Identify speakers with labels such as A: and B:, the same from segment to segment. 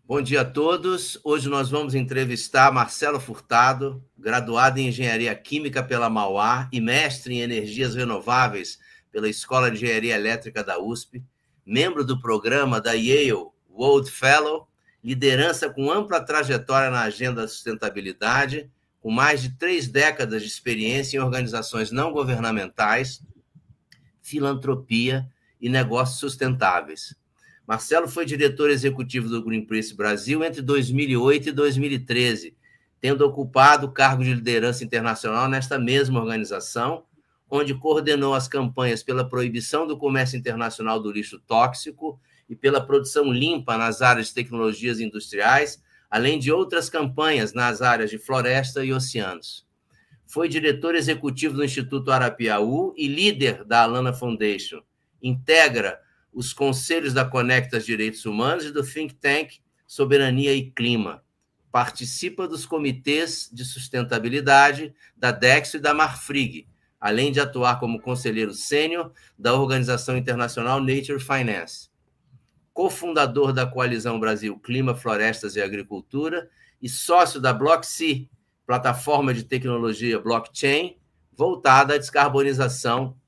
A: Bom dia a todos. Hoje nós vamos entrevistar Marcelo Furtado, graduado em Engenharia Química pela Mauá e mestre em Energias Renováveis pela Escola de Engenharia Elétrica da USP, membro do programa da Yale World Fellow, liderança com ampla trajetória na agenda da sustentabilidade, com mais de 3 décadas de experiência em organizações não governamentais, filantropia e negócios sustentáveis. Marcelo foi diretor executivo do Greenpeace Brasil entre 2008 e 2013, tendo ocupado o cargo de liderança internacional nesta mesma organização, onde coordenou as campanhas pela proibição do comércio internacional do lixo tóxico e pela produção limpa nas áreas de tecnologias industriais, além de outras campanhas nas áreas de floresta e oceanos. Foi diretor executivo do Instituto Arapiaú e líder da Alana Foundation. Integra os conselhos da Conectas Direitos Humanos e do Think Tank Soberania e Clima. Participa dos comitês de sustentabilidade da Dexo e da Marfrig, além de atuar como conselheiro sênior da Organização Internacional Nature Finance. Cofundador da Coalizão Brasil Clima, Florestas e Agricultura e sócio da BlockSea, plataforma de tecnologia blockchain voltada à descarbonização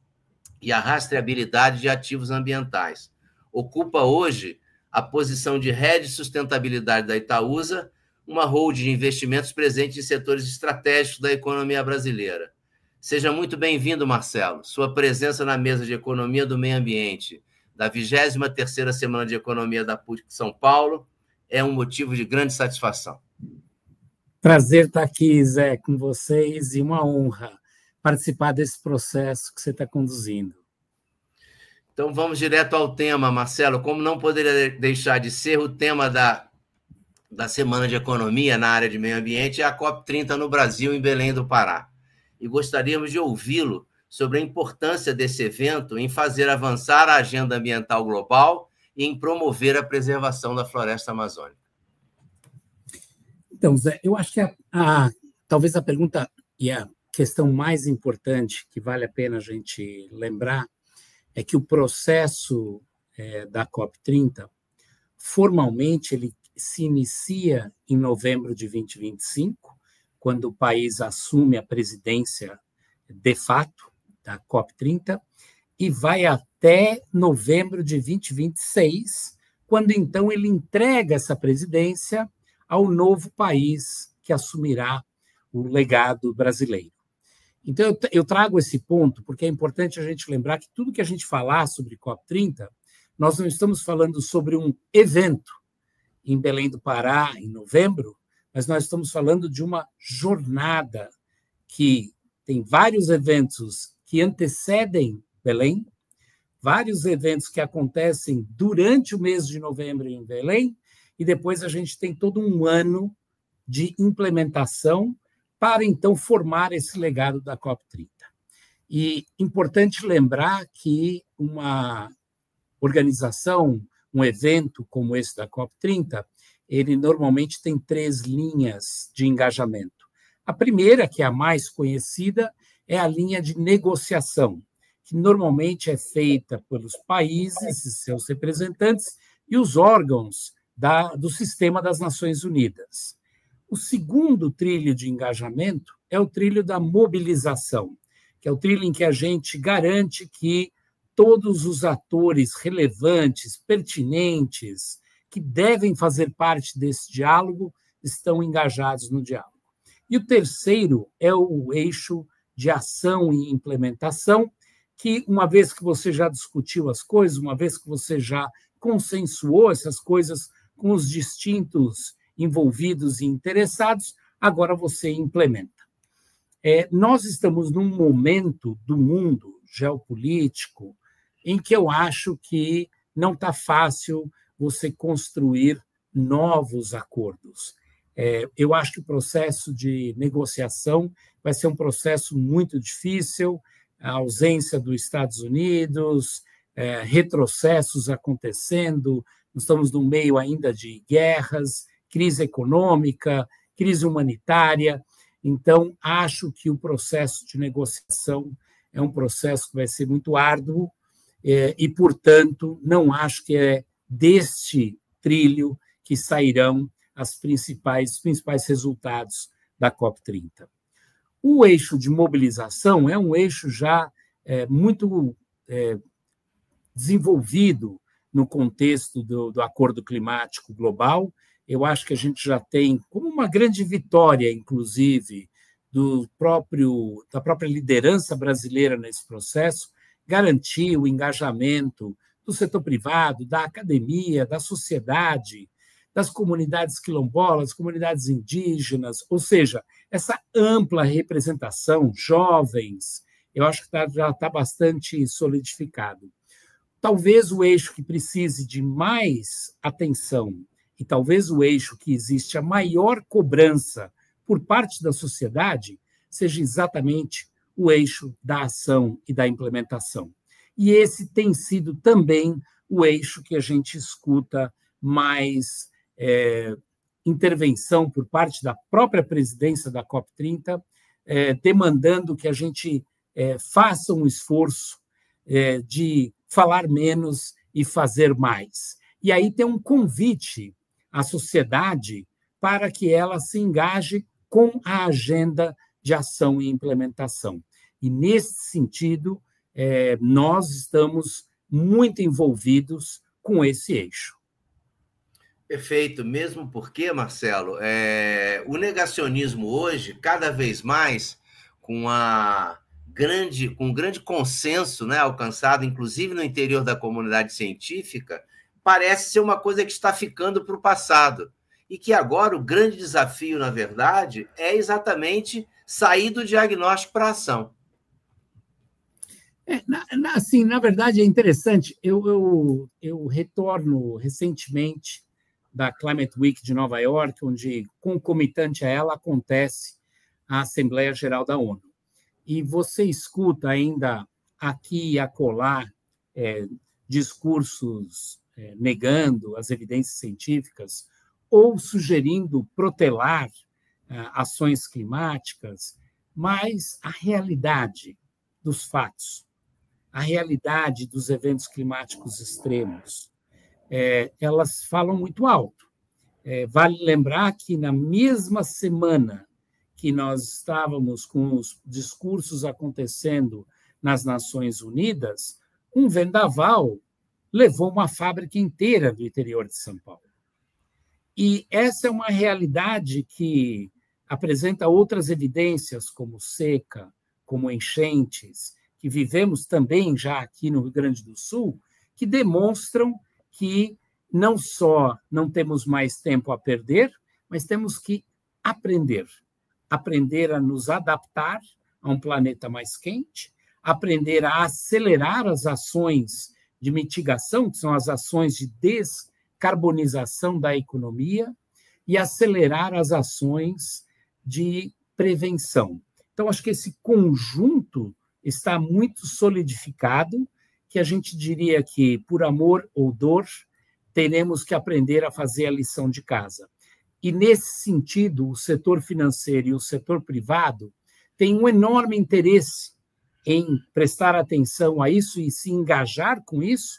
A: e a rastreabilidade de ativos ambientais. Ocupa hoje a posição de Head de Sustentabilidade da Itaúsa, uma holding de investimentos presente em setores estratégicos da economia brasileira. Seja muito bem-vindo, Marcelo. Sua presença na mesa de Economia do Meio Ambiente da 23ª Semana de Economia da PUC São Paulo é um motivo de grande satisfação.
B: Prazer estar aqui, Zé, com vocês, e uma honra participar desse processo que você está conduzindo.
A: Então, vamos direto ao tema, Marcelo. Como não poderia deixar de ser, o tema da Semana de Economia na área de meio ambiente é a COP30 no Brasil, em Belém do Pará. E gostaríamos de ouvi-lo sobre a importância desse evento em fazer avançar a agenda ambiental global e em promover a preservação da floresta amazônica.
B: Então, Zé, eu acho que talvez a pergunta e a questão mais importante que vale a pena a gente lembrar é que o processo da COP30, formalmente, ele se inicia em novembro de 2025, quando o país assume a presidência de fato da COP30, e vai até novembro de 2026, quando então ele entrega essa presidência ao novo país que assumirá o legado brasileiro. Então, eu trago esse ponto porque é importante a gente lembrar que tudo que a gente falar sobre COP30, nós não estamos falando sobre um evento em Belém do Pará, em novembro, mas nós estamos falando de uma jornada que tem vários eventos que antecedem Belém, vários eventos que acontecem durante o mês de novembro em Belém, e depois a gente tem todo um ano de implementação para, então, formar esse legado da COP30. E importante lembrar que uma organização, um evento como esse da COP30, ele normalmente tem 3 linhas de engajamento. A primeira, que é a mais conhecida, é a linha de negociação, que normalmente é feita pelos países e seus representantes e os órgãos do Sistema das Nações Unidas. O segundo trilho de engajamento é o trilho da mobilização, que é o trilho em que a gente garante que todos os atores relevantes, pertinentes, que devem fazer parte desse diálogo, estão engajados no diálogo. E o terceiro é o eixo de ação e implementação, que, uma vez que você já discutiu as coisas, uma vez que você já consensuou essas coisas com os distintos envolvidos e interessados, agora você implementa. Nós estamos num momento do mundo geopolítico em que eu acho que não está fácil você construir novos acordos. Eu acho que o processo de negociação vai ser um processo muito difícil, a ausência dos Estados Unidos, retrocessos acontecendo, nós estamos no meio ainda de guerras, crise econômica, crise humanitária. Então, acho que o processo de negociação é um processo que vai ser muito árduo e, portanto, não acho que é deste trilho que sairão os principais resultados da COP30. O eixo de mobilização é um eixo já muito desenvolvido no contexto do Acordo Climático Global. Eu acho que a gente já tem, como uma grande vitória, inclusive, da própria liderança brasileira nesse processo, garantir o engajamento do setor privado, da academia, da sociedade, das comunidades quilombolas, comunidades indígenas, ou seja, essa ampla representação, jovens, eu acho que já está bastante solidificado. Talvez o eixo que precise de mais atenção e talvez o eixo que existe a maior cobrança por parte da sociedade seja exatamente o eixo da ação e da implementação. E esse tem sido também o eixo que a gente escuta mais intervenção por parte da própria presidência da COP30, demandando que a gente faça um esforço de falar menos e fazer mais. E aí tem um convite à sociedade para que ela se engaje com a agenda de ação e implementação. E, nesse sentido, nós estamos muito envolvidos com esse eixo.
A: Perfeito, mesmo porque, Marcelo, o negacionismo hoje, cada vez mais, com um grande consenso, né, alcançado, inclusive no interior da comunidade científica, parece ser uma coisa que está ficando para o passado. E que agora o grande desafio, na verdade, é exatamente sair do diagnóstico para a ação.
B: Assim, na verdade, é interessante. Eu retorno recentemente da Climate Week de Nova York, onde, concomitante a ela, acontece a Assembleia Geral da ONU. E você escuta ainda aqui e acolá discursos negando as evidências científicas ou sugerindo protelar ações climáticas, mas a realidade dos fatos, a realidade dos eventos climáticos extremos, elas falam muito alto. Vale lembrar que, na mesma semana que nós estávamos com os discursos acontecendo nas Nações Unidas, um vendaval levou uma fábrica inteira do interior de São Paulo. E essa é uma realidade que apresenta outras evidências, como seca, como enchentes, que vivemos também já aqui no Rio Grande do Sul, que demonstram que não só não temos mais tempo a perder, mas temos que aprender a nos adaptar a um planeta mais quente, aprender a acelerar as ações de mitigação, que são as ações de descarbonização da economia, e acelerar as ações de prevenção. Então, acho que esse conjunto está muito solidificado, que a gente diria que, por amor ou dor, teremos que aprender a fazer a lição de casa. E, nesse sentido, o setor financeiro e o setor privado têm um enorme interesse em prestar atenção a isso e se engajar com isso,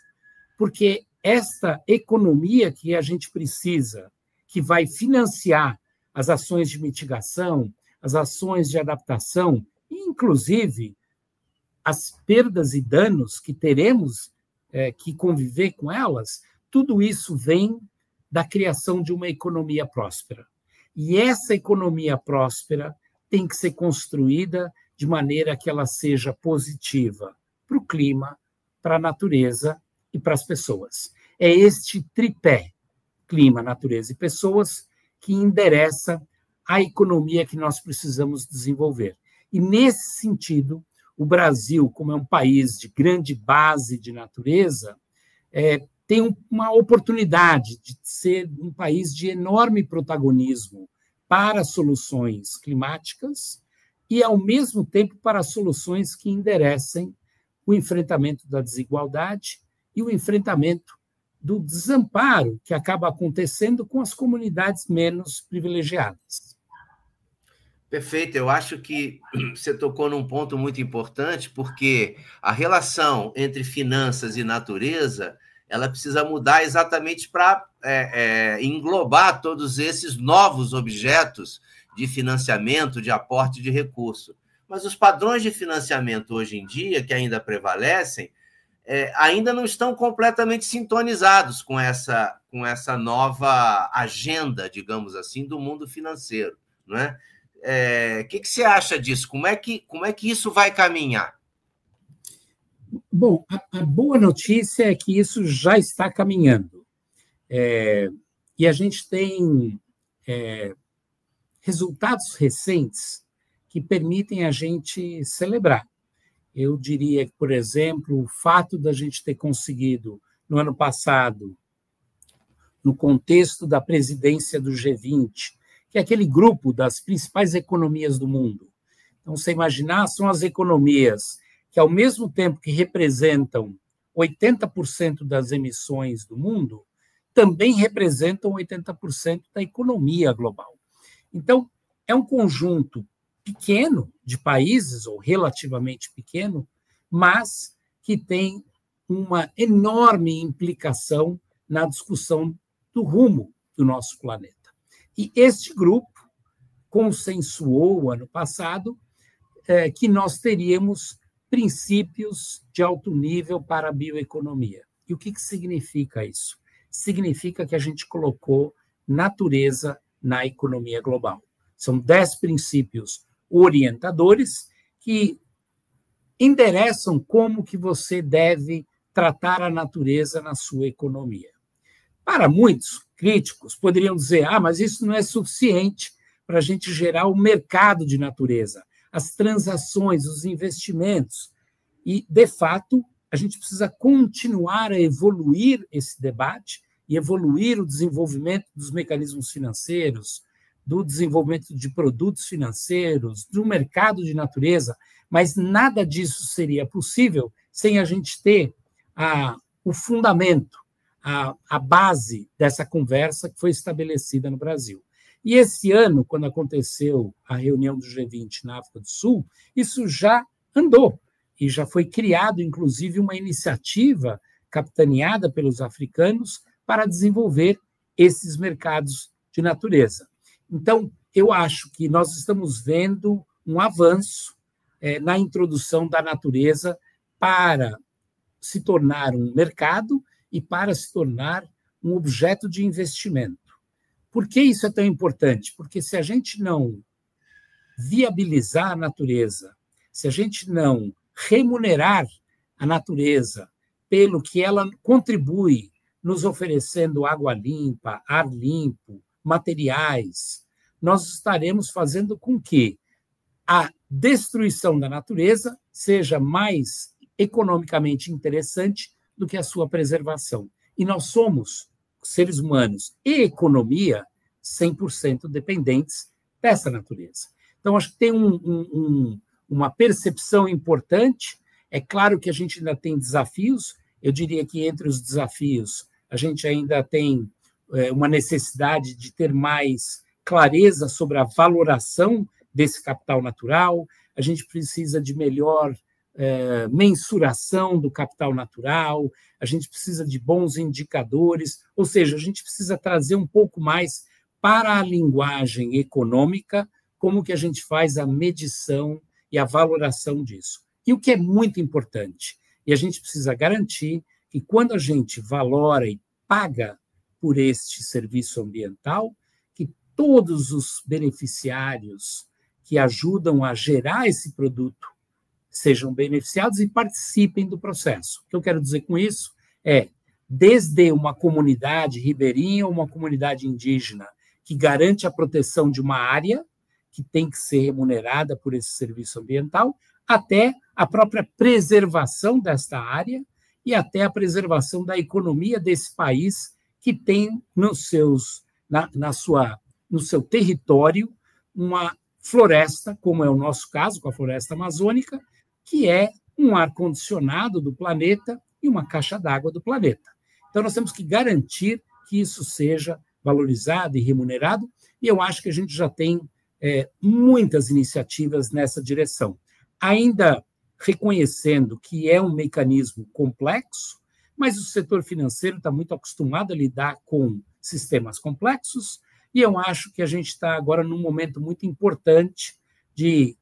B: porque esta economia que a gente precisa, que vai financiar as ações de mitigação, as ações de adaptação, e, inclusive, as perdas e danos que teremos que conviver com elas, tudo isso vem da criação de uma economia próspera. E essa economia próspera tem que ser construída de maneira que ela seja positiva para o clima, para a natureza e para as pessoas. É este tripé, clima, natureza e pessoas, que endereça a economia que nós precisamos desenvolver. E, nesse sentido, o Brasil, como é um país de grande base de natureza, tem uma oportunidade de ser um país de enorme protagonismo para soluções climáticas e, ao mesmo tempo, para soluções que enderecem o enfrentamento da desigualdade e o enfrentamento do desamparo que acaba acontecendo com as comunidades menos privilegiadas.
A: Perfeito, eu acho que você tocou num ponto muito importante, porque a relação entre finanças e natureza ela precisa mudar exatamente para englobar todos esses novos objetos de financiamento, de aporte de recurso. Mas os padrões de financiamento hoje em dia, que ainda prevalecem, ainda não estão completamente sintonizados com essa nova agenda, digamos assim, do mundo financeiro, não é? Que você acha disso? Como é que isso vai caminhar?
B: Bom, a boa notícia é que isso já está caminhando. E a gente tem resultados recentes que permitem a gente celebrar. Eu diria que, por exemplo, o fato da gente ter conseguido, no ano passado, no contexto da presidência do G20, que é aquele grupo das principais economias do mundo. Então, você imaginar, são as economias que, ao mesmo tempo que representam 80% das emissões do mundo, também representam 80% da economia global. Então, é um conjunto pequeno de países, ou relativamente pequeno, mas que tem uma enorme implicação na discussão do rumo do nosso planeta. E este grupo consensuou, ano passado, que nós teríamos princípios de alto nível para a bioeconomia. E o que significa isso? Significa que a gente colocou natureza na economia global. São 10 princípios orientadores que endereçam como que você deve tratar a natureza na sua economia. Para muitos críticos, poderiam dizer, mas isso não é suficiente para a gente gerar o mercado de natureza, as transações, os investimentos. E, de fato, a gente precisa continuar a evoluir esse debate e evoluir o desenvolvimento dos mecanismos financeiros, do desenvolvimento de produtos financeiros, do mercado de natureza, mas nada disso seria possível sem a gente ter o fundamento, a base dessa conversa que foi estabelecida no Brasil. E esse ano, quando aconteceu a reunião do G20 na África do Sul, isso já andou e já foi criado, inclusive, uma iniciativa capitaneada pelos africanos para desenvolver esses mercados de natureza. Então, eu acho que nós estamos vendo um avanço na introdução da natureza para se tornar um mercado e para se tornar um objeto de investimento. Por que isso é tão importante? Porque se a gente não viabilizar a natureza, se a gente não remunerar a natureza pelo que ela contribui, nos oferecendo água limpa, ar limpo, materiais, nós estaremos fazendo com que a destruição da natureza seja mais economicamente interessante do que a sua preservação. E nós somos, seres humanos e economia, 100% dependentes dessa natureza. Então, acho que tem uma percepção importante. É claro que a gente ainda tem desafios. Eu diria que entre os desafios, a gente ainda tem uma necessidade de ter mais clareza sobre a valoração desse capital natural, a gente precisa de melhor mensuração do capital natural, a gente precisa de bons indicadores, ou seja, a gente precisa trazer um pouco mais para a linguagem econômica como que a gente faz a medição e a valoração disso. E o que é muito importante, e a gente precisa garantir que quando a gente valora e paga por este serviço ambiental, que todos os beneficiários que ajudam a gerar esse produto sejam beneficiados e participem do processo. O que eu quero dizer com isso é, desde uma comunidade ribeirinha ou uma comunidade indígena que garante a proteção de uma área que tem que ser remunerada por esse serviço ambiental, até a própria preservação desta área e até a preservação da economia desse país que tem no seu território uma floresta, como é o nosso caso com a floresta amazônica, que é um ar-condicionado do planeta e uma caixa d'água do planeta. Então, nós temos que garantir que isso seja valorizado e remunerado, e eu acho que a gente já tem muitas iniciativas nessa direção. Ainda reconhecendo que é um mecanismo complexo, mas o setor financeiro está muito acostumado a lidar com sistemas complexos, e eu acho que a gente está agora num momento muito importante de,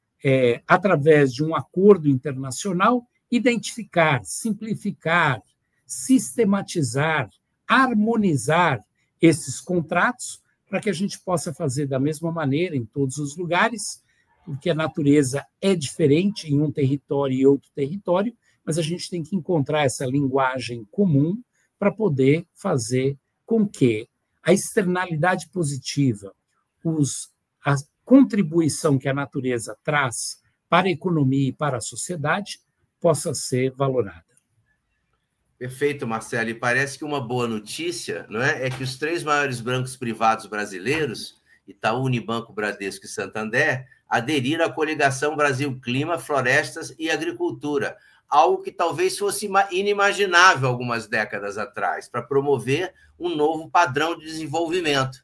B: através de um acordo internacional, identificar, simplificar, sistematizar, harmonizar esses contratos para que a gente possa fazer da mesma maneira em todos os lugares, porque a natureza é diferente em um território e outro território, mas a gente tem que encontrar essa linguagem comum para poder fazer com que a externalidade positiva, a contribuição que a natureza traz para a economia e para a sociedade, possa ser valorada.
A: Perfeito, Marcelo. E parece que uma boa notícia, não é que os 3 maiores bancos privados brasileiros, Itaú, Unibanco, Bradesco e Santander, aderiram à coligação Brasil Clima, Florestas e Agricultura, algo que talvez fosse inimaginável algumas décadas atrás, para promover um novo padrão de desenvolvimento.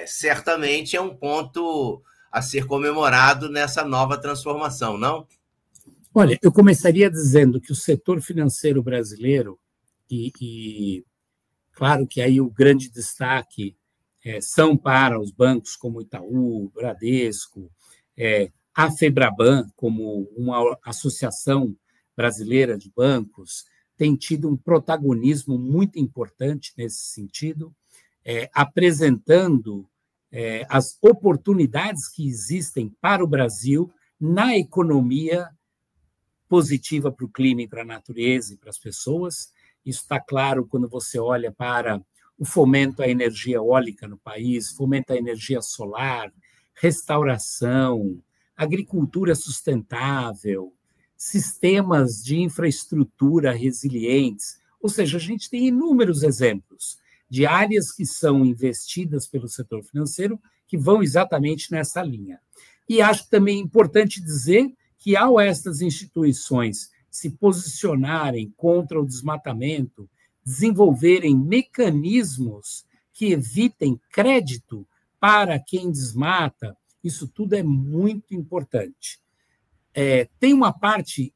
A: Certamente é um ponto a ser comemorado nessa nova transformação, não?
B: Olha, eu começaria dizendo que o setor financeiro brasileiro, claro que aí o grande destaque são para os bancos como Itaú, Bradesco, a FEBRABAN, como uma associação brasileira de bancos, tem tido um protagonismo muito importante nesse sentido, apresentando as oportunidades que existem para o Brasil na economia positiva para o clima e para a natureza e para as pessoas. Isso está claro quando você olha para o fomento à energia eólica no país, fomento à energia solar, restauração, agricultura sustentável, sistemas de infraestrutura resilientes. Ou seja, a gente tem inúmeros exemplos de áreas que são investidas pelo setor financeiro que vão exatamente nessa linha. E acho também importante dizer que, ao estas instituições se posicionarem contra o desmatamento, desenvolverem mecanismos que evitem crédito para quem desmata, isso tudo é muito importante. Tem uma parte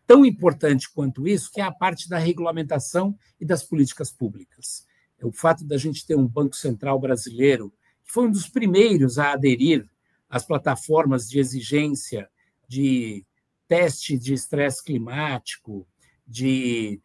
B: tão importante quanto isso, que é a parte da regulamentação e das políticas públicas. O fato da gente ter um Banco Central brasileiro, que foi um dos primeiros a aderir às plataformas de exigência de teste de estresse climático, de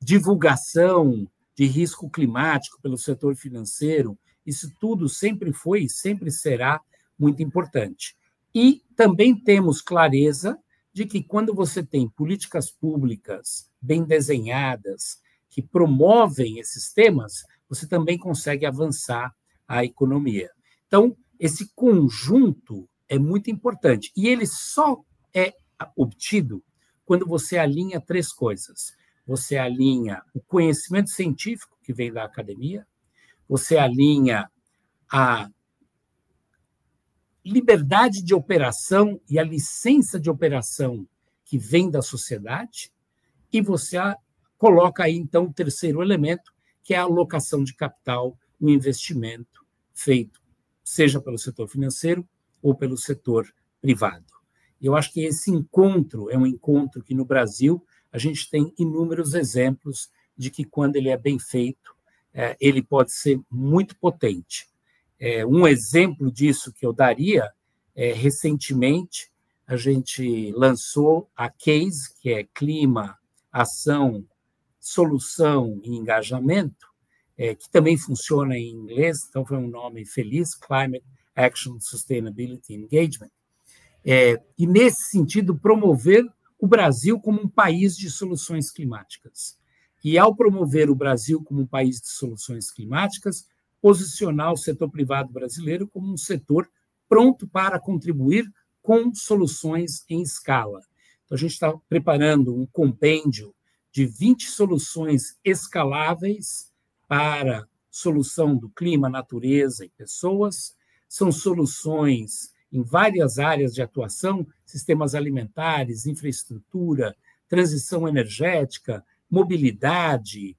B: divulgação de risco climático pelo setor financeiro, isso tudo sempre foi e sempre será muito importante. E também temos clareza de que, quando você tem políticas públicas bem desenhadas, que promovem esses temas, você também consegue avançar a economia. Então, esse conjunto é muito importante. E ele só é obtido quando você alinha 3 coisas. Você alinha o conhecimento científico, que vem da academia, você alinha a liberdade de operação e a licença de operação que vem da sociedade, e você coloca aí, então, o terceiro elemento, que é a alocação de capital, o investimento feito, seja pelo setor financeiro ou pelo setor privado. Eu acho que esse encontro é um encontro que, no Brasil, a gente tem inúmeros exemplos de que, quando ele é bem feito, ele pode ser muito potente. Um exemplo disso que eu daria recentemente, a gente lançou a CASE, que é Clima, Ação, Solução e Engajamento, que também funciona em inglês, então foi um nome feliz, Climate Action, Sustainability and Engagement. E, nesse sentido, promover o Brasil como um país de soluções climáticas. E, ao promover o Brasil como um país de soluções climáticas, posicionar o setor privado brasileiro como um setor pronto para contribuir com soluções em escala. Então, a gente está preparando um compêndio de 20 soluções escaláveis para solução do clima, natureza e pessoas. São soluções em várias áreas de atuação: sistemas alimentares, infraestrutura, transição energética, mobilidade,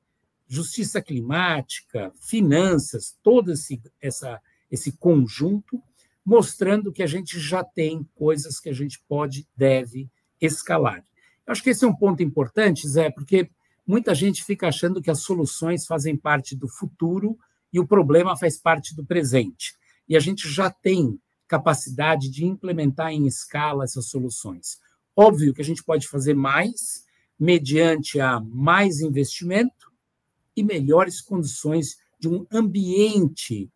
B: justiça climática, finanças, todo esse conjunto, mostrando que a gente já tem coisas que a gente pode, deve escalar. Eu acho que esse é um ponto importante, Zé, porque muita gente fica achando que as soluções fazem parte do futuro e o problema faz parte do presente. E a gente já tem capacidade de implementar em escala essas soluções. Óbvio que a gente pode fazer mais, mediante a mais investimento e melhores condições de um ambiente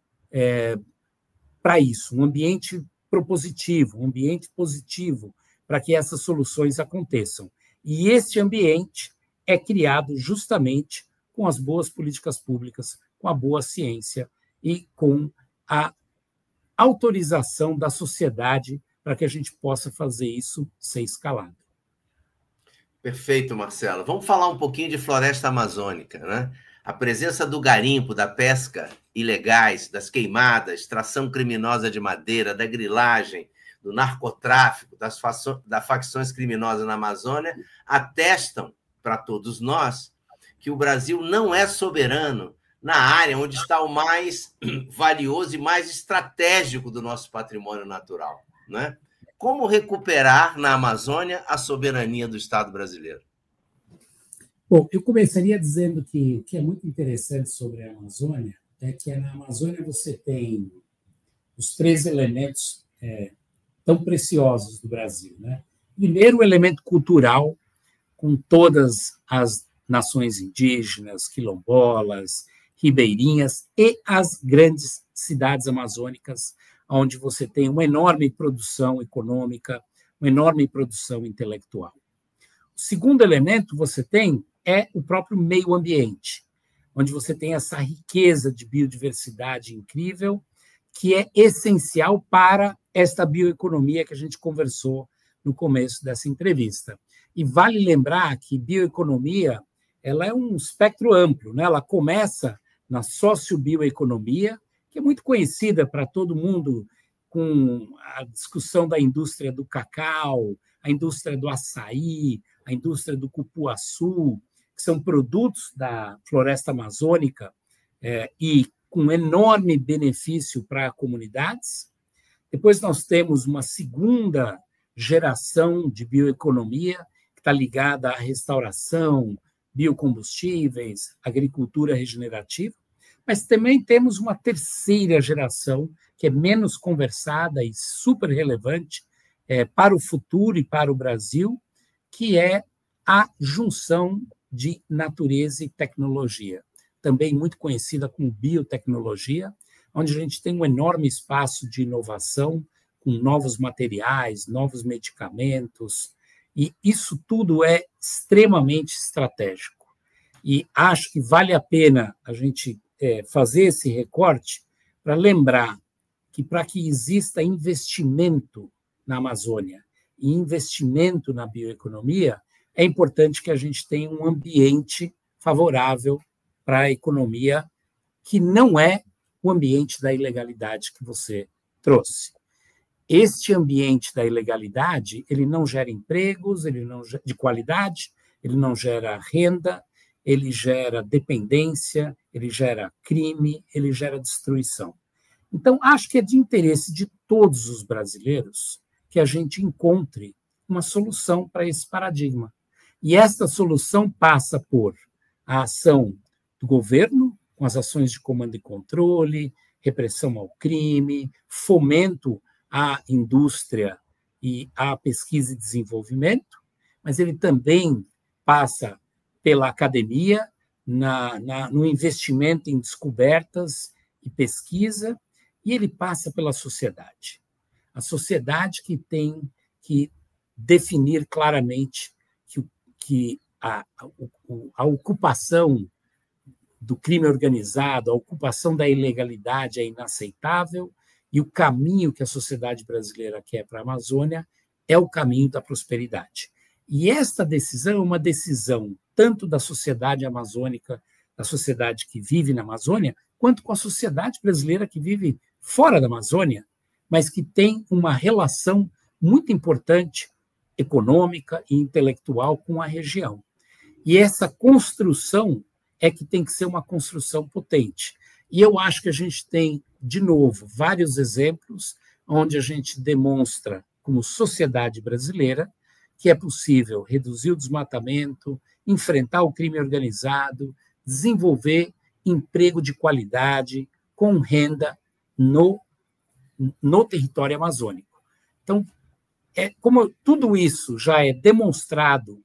B: para isso, um ambiente propositivo, um ambiente positivo para que essas soluções aconteçam. E esse ambiente é criado justamente com as boas políticas públicas, com a boa ciência e com a autorização da sociedade para que a gente possa fazer isso ser escalado.
A: Perfeito, Marcelo. Vamos falar um pouquinho de floresta amazônica, né? A presença do garimpo, da pesca ilegais, das queimadas, extração criminosa de madeira, da grilagem, do narcotráfico, das facções criminosas na Amazônia, atestam para todos nós que o Brasil não é soberano na área onde está o mais valioso e mais estratégico do nosso patrimônio natural, né? Como recuperar na Amazônia a soberania do Estado brasileiro?
B: Bom, eu começaria dizendo que o que é muito interessante sobre a Amazônia é que na Amazônia você tem os 3 elementos tão preciosos do Brasil, né? Primeiro, o elemento cultural, com todas as nações indígenas, quilombolas, ribeirinhas e as grandes cidades amazônicas, onde você tem uma enorme produção econômica, uma enorme produção intelectual. O segundo elemento você tem é o próprio meio ambiente, onde você tem essa riqueza de biodiversidade incrível, que é essencial para esta bioeconomia que a gente conversou no começo dessa entrevista. E vale lembrar que bioeconomia ela é um espectro amplo, né? Ela começa na sociobioeconomia, que é muito conhecida para todo mundo, com a discussão da indústria do cacau, a indústria do açaí, a indústria do cupuaçu, que são produtos da floresta amazônica e com enorme benefício para comunidades. Depois nós temos uma segunda geração de bioeconomia, que está ligada à restauração, biocombustíveis, agricultura regenerativa, mas também temos uma terceira geração, que é menos conversada e super relevante para o futuro e para o Brasil, que é a junção de natureza e tecnologia, também muito conhecida como biotecnologia, onde a gente tem um enorme espaço de inovação, com novos materiais, novos medicamentos, e isso tudo é extremamente estratégico. E acho que vale a pena a gente fazer esse recorte para lembrar que, para que exista investimento na Amazônia e investimento na bioeconomia, é importante que a gente tenha um ambiente favorável para a economia, que não é o ambiente da ilegalidade que você trouxe. Este ambiente da ilegalidade, ele não gera empregos, ele não de qualidade, ele não gera renda, ele gera dependência, ele gera crime, ele gera destruição. Então, acho que é de interesse de todos os brasileiros que a gente encontre uma solução para esse paradigma. E esta solução passa por a ação do governo, com as ações de comando e controle, repressão ao crime, fomento à indústria e à pesquisa e desenvolvimento, mas ele também passa pela academia, no investimento em descobertas e pesquisa, e ele passa pela sociedade. A sociedade que tem que definir claramente que a ocupação do crime organizado, a ocupação da ilegalidade é inaceitável e o caminho que a sociedade brasileira quer para a Amazônia é o caminho da prosperidade. E esta decisão é uma decisão tanto da sociedade amazônica, da sociedade que vive na Amazônia, quanto com a sociedade brasileira que vive fora da Amazônia, mas que tem uma relação muito importante, econômica e intelectual, com a região. E essa construção é que tem que ser uma construção potente. E eu acho que a gente tem, de novo, vários exemplos onde a gente demonstra, como sociedade brasileira, que é possível reduzir o desmatamento, enfrentar o crime organizado, desenvolver emprego de qualidade com renda no território amazônico. Então, como tudo isso já é demonstrado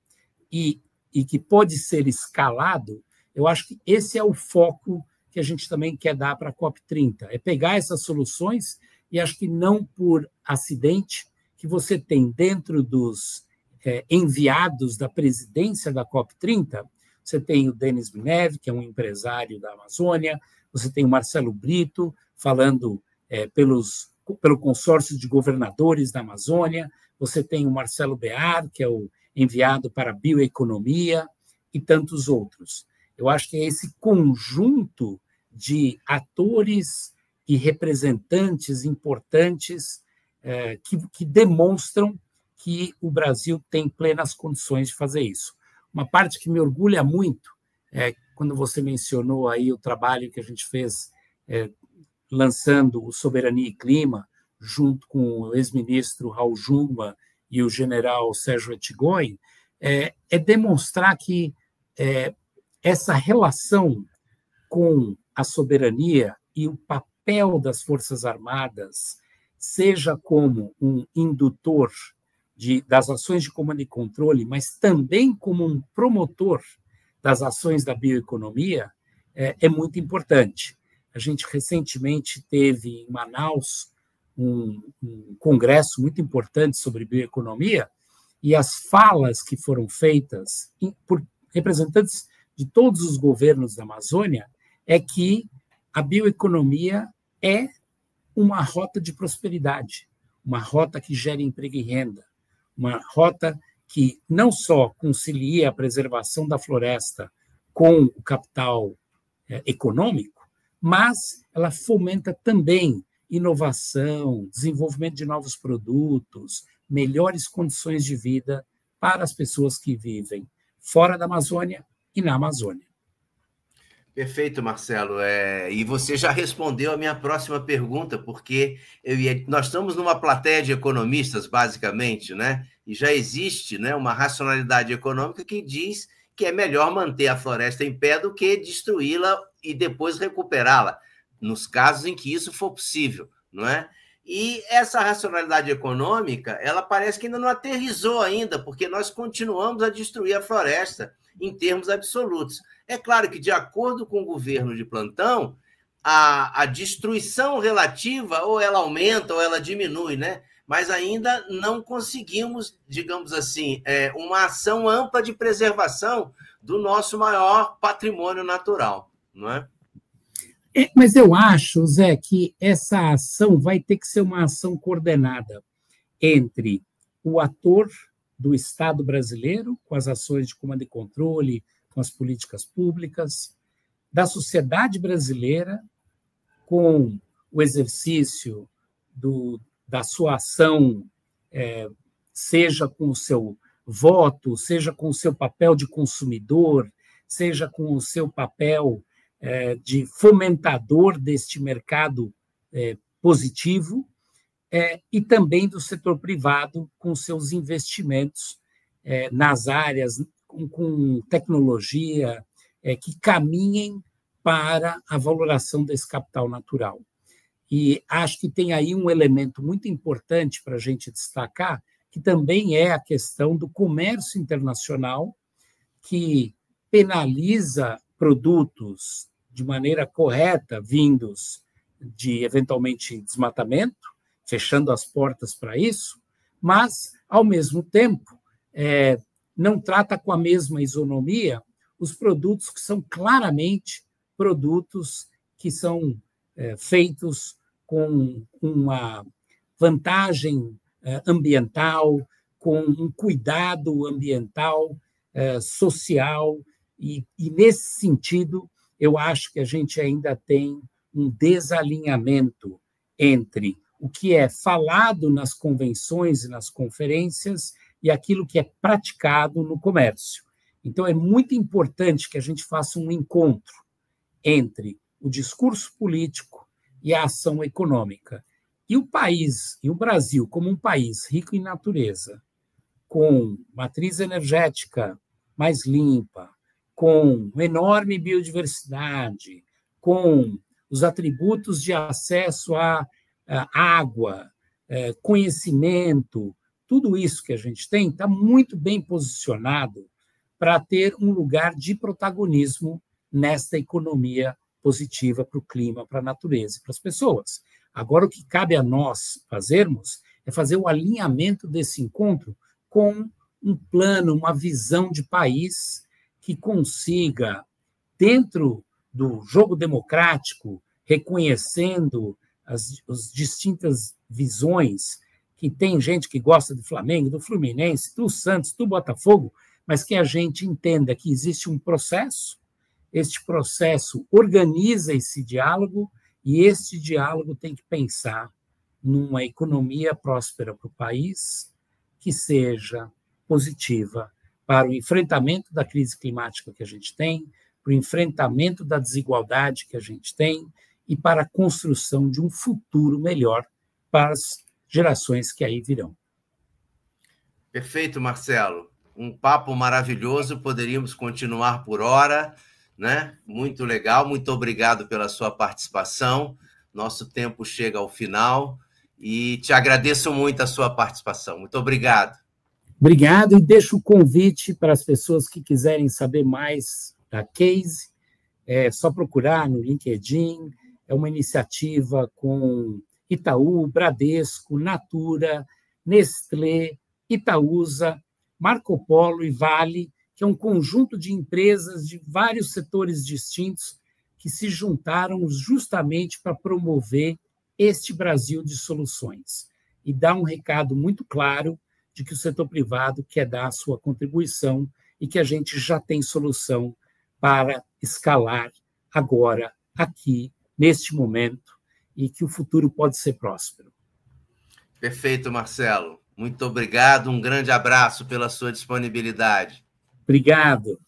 B: e que pode ser escalado, eu acho que esse é o foco que a gente também quer dar para a COP30, é pegar essas soluções, e acho que não por acidente que você tem dentro dos enviados da presidência da COP30, você tem o Denis Villeneuve, que é um empresário da Amazônia, você tem o Marcelo Brito, falando pelo consórcio de governadores da Amazônia, você tem o Marcelo Bear, que é o enviado para a bioeconomia, e tantos outros. Eu acho que é esse conjunto de atores e representantes importantes que demonstram que o Brasil tem plenas condições de fazer isso. Uma parte que me orgulha muito é quando você mencionou aí o trabalho que a gente fez lançando o Soberania e Clima, junto com o ex-ministro Raul Jungmann e o general Sérgio Ettigoyen, é demonstrar que essa relação com a soberania e o papel das Forças Armadas, seja como um indutor das ações de comando e controle, mas também como um promotor das ações da bioeconomia, é muito importante. A gente recentemente teve em Manaus um congresso muito importante sobre bioeconomia, e as falas que foram feitas por representantes de todos os governos da Amazônia é que a bioeconomia é uma rota de prosperidade, uma rota que gera emprego e renda, uma rota que não só concilia a preservação da floresta com o capital econômico, mas ela fomenta também inovação, desenvolvimento de novos produtos, melhores condições de vida para as pessoas que vivem fora da Amazônia e na Amazônia.
A: Perfeito, Marcelo. E você já respondeu a minha próxima pergunta, porque nós estamos numa plateia de economistas, basicamente, né? E já existe, né, uma racionalidade econômica que diz que é melhor manter a floresta em pé do que destruí-la e depois recuperá-la, nos casos em que isso for possível, não é? E essa racionalidade econômica, ela parece que ainda não aterrissou ainda, porque nós continuamos a destruir a floresta em termos absolutos. É claro que, de acordo com o governo de plantão, a destruição relativa, ou ela aumenta ou ela diminui, né? Mas ainda não conseguimos, digamos assim, uma ação ampla de preservação do nosso maior patrimônio natural, não é?
B: Mas eu acho, Zé, que essa ação vai ter que ser uma ação coordenada entre o ator do Estado brasileiro, com as ações de comando e controle, com as políticas públicas, da sociedade brasileira, com o exercício da sua ação, seja com o seu voto, seja com o seu papel de consumidor, seja com o seu papel de fomentador deste mercado positivo, e também do setor privado com seus investimentos nas áreas com tecnologia que caminhem para a valoração desse capital natural. E acho que tem aí um elemento muito importante para a gente destacar, que também é a questão do comércio internacional, que penaliza produtos de maneira correta, vindos de, eventualmente, desmatamento, fechando as portas para isso, mas, ao mesmo tempo, não trata com a mesma isonomia os produtos que são claramente produtos que são feitos com uma vantagem ambiental, com um cuidado ambiental, social, e nesse sentido, eu acho que a gente ainda tem um desalinhamento entre o que é falado nas convenções e nas conferências e aquilo que é praticado no comércio. Então, é muito importante que a gente faça um encontro entre o discurso político e a ação econômica. E o país, e o Brasil, como um país rico em natureza, com matriz energética mais limpa, com enorme biodiversidade, com os atributos de acesso à água, conhecimento, tudo isso que a gente tem está muito bem posicionado para ter um lugar de protagonismo nesta economia positiva para o clima, para a natureza e para as pessoas. Agora, o que cabe a nós fazermos é fazer o alinhamento desse encontro com um plano, uma visão de país que consiga, dentro do jogo democrático, reconhecendo as distintas visões, que tem gente que gosta do Flamengo, do Fluminense, do Santos, do Botafogo, mas que a gente entenda que existe um processo, este processo organiza esse diálogo, e este diálogo tem que pensar numa economia próspera para o país, que seja positiva para o enfrentamento da crise climática que a gente tem, para o enfrentamento da desigualdade que a gente tem e para a construção de um futuro melhor para as gerações que aí virão.
A: Perfeito, Marcelo. Um papo maravilhoso, poderíamos continuar por hora, né? Muito legal, muito obrigado pela sua participação. Nosso tempo chega ao final e te agradeço muito a sua participação. Muito obrigado.
B: Obrigado, e deixo o convite para as pessoas que quiserem saber mais da Case, é só procurar no LinkedIn, é uma iniciativa com Itaú, Bradesco, Natura, Nestlé, Itaúsa, Marco Polo e Vale, que é um conjunto de empresas de vários setores distintos que se juntaram justamente para promover este Brasil de soluções e dar um recado muito claro de que o setor privado quer dar a sua contribuição e que a gente já tem solução para escalar agora, aqui, neste momento, e que o futuro pode ser próspero.
A: Perfeito, Marcelo. Muito obrigado, um grande abraço pela sua disponibilidade.
B: Obrigado.